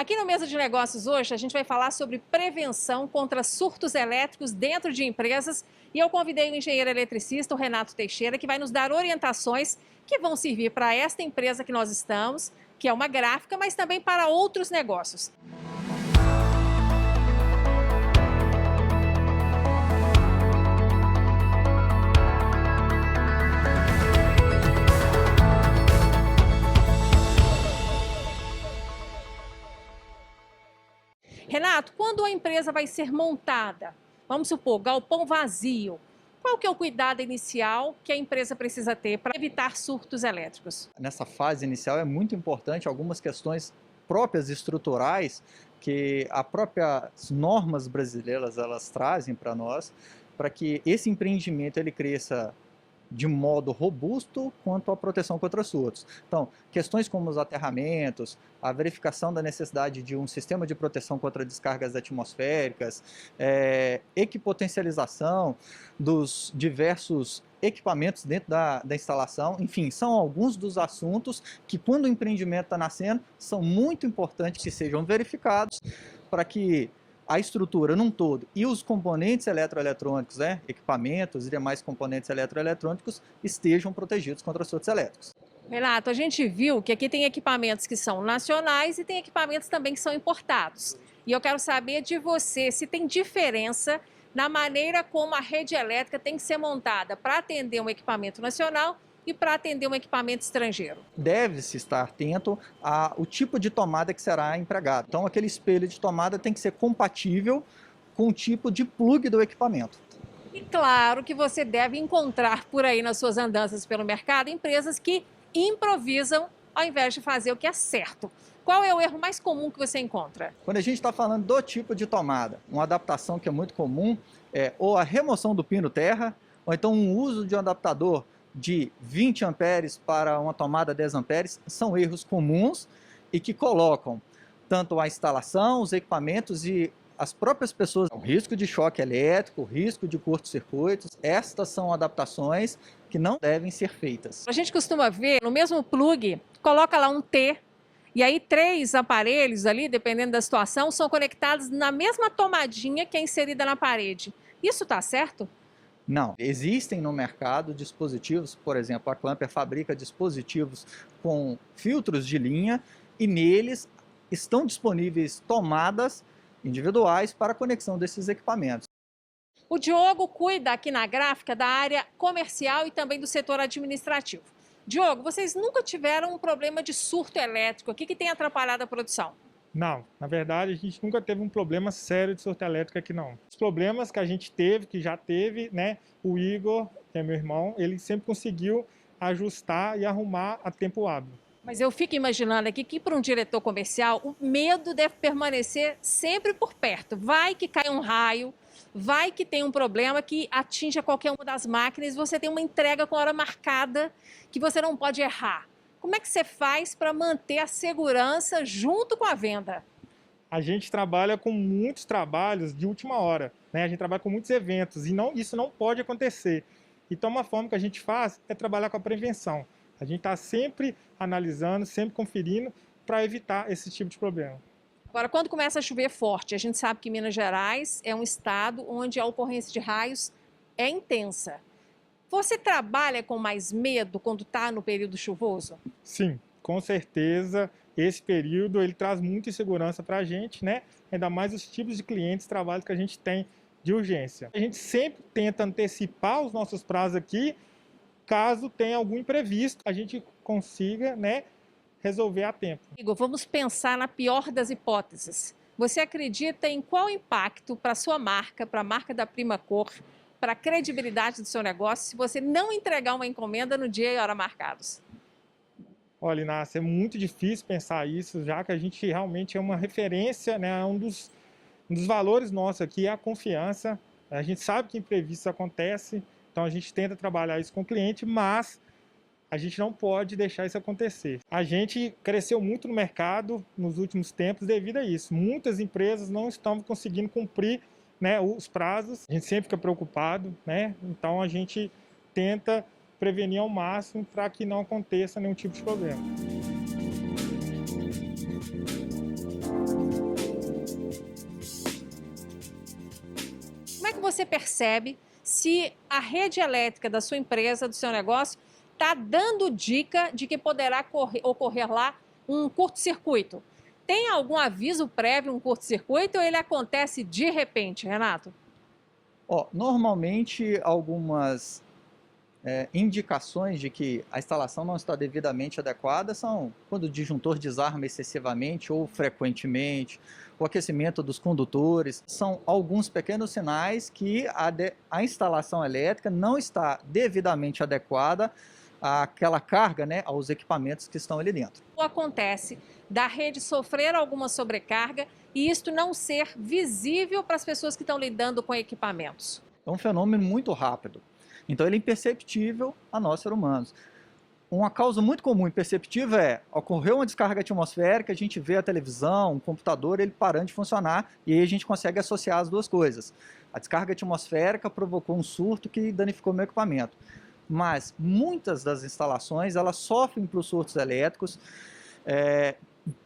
Aqui no Mesa de Negócios hoje a gente vai falar sobre prevenção contra surtos elétricos dentro de empresas e eu convidei o engenheiro eletricista, o Renato Teixeira, que vai nos dar orientações que vão servir para esta empresa que nós estamos, que é uma gráfica, mas também para outros negócios. Renato, quando a empresa vai ser montada, vamos supor, galpão vazio, qual que é o cuidado inicial que a empresa precisa ter para evitar surtos elétricos? Nessa fase inicial é muito importante algumas questões próprias estruturais que as próprias normas brasileiras elas trazem para nós, para que esse empreendimento ele cresça de modo robusto quanto à proteção contra surtos. Então, questões como os aterramentos, a verificação da necessidade de um sistema de proteção contra descargas atmosféricas, equipotencialização dos diversos equipamentos dentro da instalação, enfim, são alguns dos assuntos que, quando o empreendimento está nascendo, são muito importantes que sejam verificados para que a estrutura num todo e os componentes eletroeletrônicos, equipamentos e demais componentes eletroeletrônicos estejam protegidos contra surtos elétricos. Renato, a gente viu que aqui tem equipamentos que são nacionais e tem equipamentos também que são importados. E eu quero saber de você se tem diferença na maneira como a rede elétrica tem que ser montada para atender um equipamento nacional e para atender um equipamento estrangeiro. Deve-se estar atento ao tipo de tomada que será empregado. Então, aquele espelho de tomada tem que ser compatível com o tipo de plug do equipamento. E claro que você deve encontrar por aí nas suas andanças pelo mercado empresas que improvisam ao invés de fazer o que é certo. Qual é o erro mais comum que você encontra? Quando a gente está falando do tipo de tomada, uma adaptação que é muito comum é ou a remoção do pino terra, ou então um uso de um adaptador de 20 amperes para uma tomada 10 amperes, são erros comuns e que colocam tanto a instalação, os equipamentos e as próprias pessoas o risco de choque elétrico, o risco de curto-circuitos. Estas são adaptações que não devem ser feitas. A gente costuma ver no mesmo plug, coloca lá um T, e aí 3 aparelhos ali, dependendo da situação, são conectados na mesma tomadinha que é inserida na parede. Isso está certo? Não, existem no mercado dispositivos, por exemplo, a Clamper fabrica dispositivos com filtros de linha e neles estão disponíveis tomadas individuais para a conexão desses equipamentos. O Diogo cuida aqui na gráfica da área comercial e também do setor administrativo. Diogo, vocês nunca tiveram um problema de surto elétrico aqui que tem atrapalhado a produção? Não, na verdade a gente nunca teve um problema sério de surto elétrico aqui não. Os problemas que a gente teve, que já teve, o Igor, que é meu irmão, ele sempre conseguiu ajustar e arrumar a tempo hábil. Mas eu fico imaginando aqui que para um diretor comercial o medo deve permanecer sempre por perto. Vai que cai um raio, vai que tem um problema que atinja qualquer uma das máquinas e você tem uma entrega com hora marcada que você não pode errar. Como é que você faz para manter a segurança junto com a venda? A gente trabalha com muitos trabalhos de última hora, A gente trabalha com muitos eventos e isso não pode acontecer. Então, uma forma que a gente faz é trabalhar com a prevenção. A gente está sempre analisando, sempre conferindo para evitar esse tipo de problema. Agora, quando começa a chover forte, a gente sabe que Minas Gerais é um estado onde a ocorrência de raios é intensa. Você trabalha com mais medo quando está no período chuvoso? Sim, com certeza. Esse período ele traz muita insegurança para a gente, Ainda mais os tipos de clientes, trabalhos que a gente tem de urgência. A gente sempre tenta antecipar os nossos prazos aqui, caso tenha algum imprevisto, a gente consiga, resolver a tempo. Igor, vamos pensar na pior das hipóteses. Você acredita em qual impacto para a sua marca, para a marca da Primacor, para a credibilidade do seu negócio, se você não entregar uma encomenda no dia e hora marcados? Olha, Inácia, é muito difícil pensar isso, já que a gente realmente é uma referência, Um dos valores nossos aqui é a confiança. A gente sabe que imprevistos acontecem, então a gente tenta trabalhar isso com o cliente, mas a gente não pode deixar isso acontecer. A gente cresceu muito no mercado nos últimos tempos devido a isso. Muitas empresas não estão conseguindo cumprir os prazos. A gente sempre fica preocupado, Então a gente tenta prevenir ao máximo para que não aconteça nenhum tipo de problema. você percebe se a rede elétrica da sua empresa, do seu negócio, está dando dica de que poderá ocorrer lá um curto-circuito? Tem algum aviso prévio, um curto-circuito, ou ele acontece de repente, Renato? Normalmente, algumas indicações de que a instalação não está devidamente adequada são quando o disjuntor desarma excessivamente ou frequentemente, o aquecimento dos condutores. São alguns pequenos sinais que a instalação elétrica não está devidamente adequada àquela carga, né, aos equipamentos que estão ali dentro. Acontece da rede sofrer alguma sobrecarga e isto não ser visível para as pessoas que estão lidando com equipamentos. É um fenômeno muito rápido. Então ele é imperceptível a nós, seres humanos. Uma causa muito comum e imperceptível ocorreu uma descarga atmosférica, a gente vê a televisão, o computador, ele parando de funcionar, e aí a gente consegue associar as duas coisas. A descarga atmosférica provocou um surto que danificou meu equipamento. Mas muitas das instalações, elas sofrem por surtos elétricos,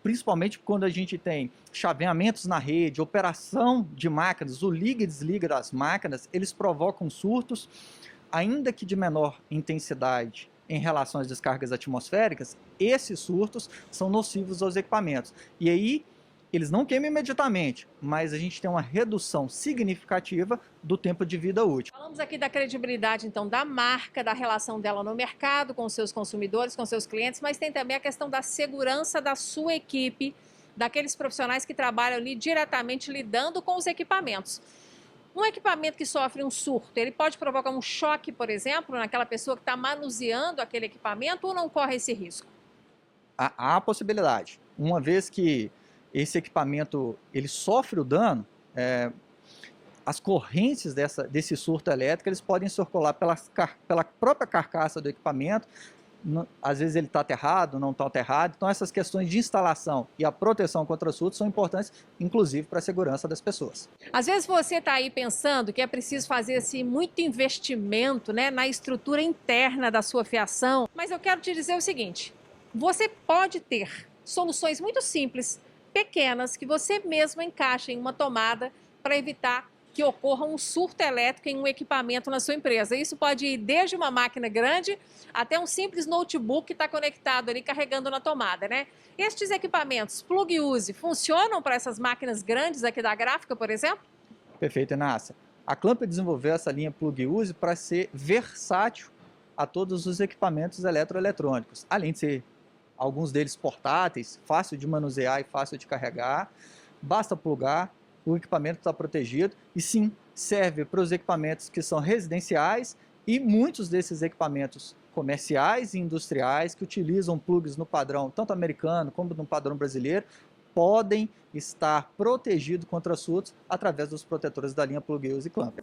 principalmente quando a gente tem chaveamentos na rede, operação de máquinas, o liga e desliga das máquinas, eles provocam surtos, ainda que de menor intensidade em relação às descargas atmosféricas. Esses surtos são nocivos aos equipamentos. E aí, eles não queimam imediatamente, mas a gente tem uma redução significativa do tempo de vida útil. Falamos aqui da credibilidade, então, da marca, da relação dela no mercado, com seus consumidores, com seus clientes, mas tem também a questão da segurança da sua equipe, daqueles profissionais que trabalham ali diretamente lidando com os equipamentos. Um equipamento que sofre um surto, ele pode provocar um choque, por exemplo, naquela pessoa que está manuseando aquele equipamento, ou não corre esse risco? Há a possibilidade. Uma vez que esse equipamento ele sofre o dano, as correntes desse surto elétrico eles podem circular pela própria carcaça do equipamento. Às vezes ele está aterrado, não está aterrado. Então essas questões de instalação e a proteção contra surtos são importantes, inclusive para a segurança das pessoas. Às vezes você está aí pensando que é preciso fazer muito investimento, né, na estrutura interna da sua fiação, mas eu quero te dizer o seguinte: você pode ter soluções muito simples, pequenas, que você mesmo encaixa em uma tomada para evitar que ocorra um surto elétrico em um equipamento na sua empresa. Isso pode ir desde uma máquina grande até um simples notebook que está conectado ali, carregando na tomada, né? Estes equipamentos plug use funcionam para essas máquinas grandes aqui da gráfica, por exemplo? Perfeito, Inácia. A Clamp desenvolveu essa linha plug use para ser versátil a todos os equipamentos eletroeletrônicos, além de ser alguns deles portáteis, fácil de manusear e fácil de carregar. Basta plugar, o equipamento está protegido, e sim, serve para os equipamentos que são residenciais e muitos desses equipamentos comerciais e industriais que utilizam plugs no padrão tanto americano como no padrão brasileiro podem estar protegidos contra surtos através dos protetores da linha Plug Use e Clamp.